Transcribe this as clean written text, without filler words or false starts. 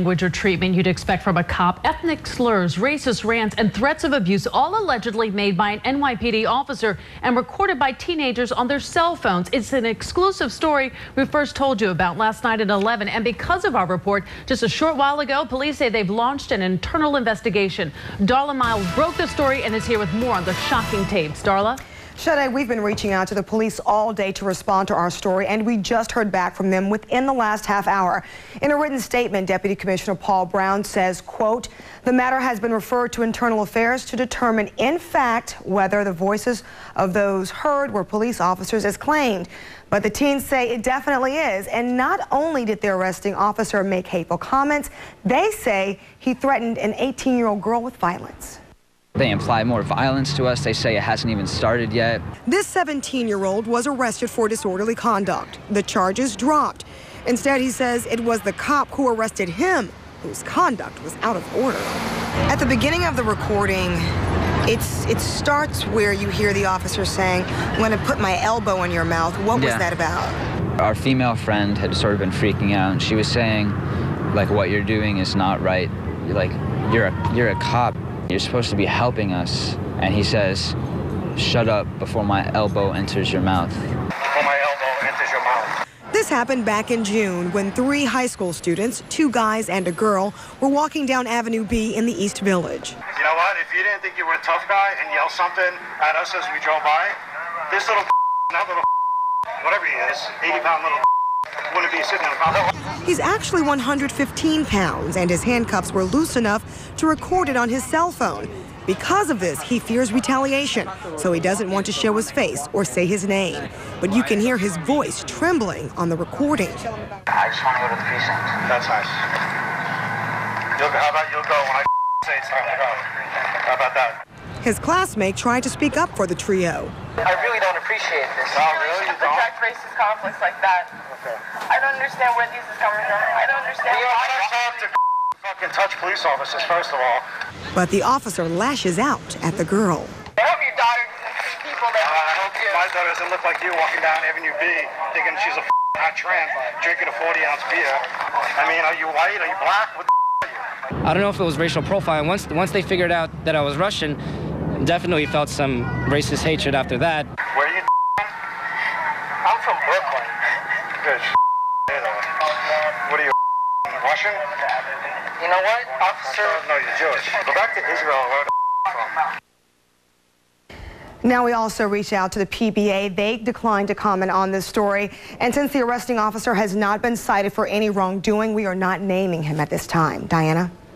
language or treatment you'd expect from a cop. Ethnic slurs, racist rants, and threats of abuse, all allegedly made by an NYPD officer and recorded by teenagers on their cell phones. It's an exclusive story we first told you about last night at 11. And because of our report just a short while ago, police say they've launched an internal investigation. Darla Miles broke the story and is here with more on the shocking tapes. Darla? Shade, we've been reaching out to the police all day to respond to our story, and we just heard back from them within the last half hour. In a written statement, Deputy Commissioner Paul Brown says, quote, "The matter has been referred to Internal Affairs to determine, in fact, whether the voices of those heard were police officers as claimed." But the teens say it definitely is. And not only did the arresting officer make hateful comments, they say he threatened an 18-year-old girl with violence. They imply more violence to us. They say it hasn't even started yet. This 17-year-old was arrested for disorderly conduct. The charges dropped. Instead, he says it was the cop who arrested him whose conduct was out of order. At the beginning of the recording, it starts where you hear the officer saying, "I'm going to put my elbow in your mouth." What was that about? Our female friend had sort of been freaking out, and she was saying, like, what you're doing is not right. You're a cop. You're supposed to be helping us. And he says, "Shut up before my elbow enters your mouth." Before my elbow enters your mouth. This happened back in June when 3 high school students, 2 guys and a girl, were walking down Avenue B in the East Village. You know what? If you didn't think you were a tough guy and yelled something at us as we drove by, this little that little whatever he is, 80-pound little wouldn't be sitting in a car. He's actually 115 pounds, and his handcuffs were loose enough to record it on his cell phone. Because of this, he fears retaliation, so he doesn't want to show his face or say his name. But you can hear his voice trembling on the recording. I just want to go to the precinct. That's nice. How about you'll go when I say it's time to go? How about that? His classmate tried to speak up for the trio. I really don't appreciate this. No, really? You don't? Protect racist conflicts like that. Okay. I don't understand where this is coming from. I don't understand. I don't talk to fucking touch police officers, first of all. But the officer lashes out at the girl. I hope your daughter doesn't see people that I hope my daughter doesn't look like you walking down Avenue B thinking she's a hot tramp drinking a 40-ounce beer. I mean, are you white? Are you black? What the are you? I don't know if it was racial profiling. Once they figured out that I was Russian, definitely felt some racist hatred after that. Where are you? I'm from Brooklyn. Good. What are you, Russian? You know what, officer? No, you're Jewish. Go back to Israel. Where the from? Now we also reached out to the PBA. They declined to comment on this story. And since the arresting officer has not been cited for any wrongdoing, we are not naming him at this time. Diana?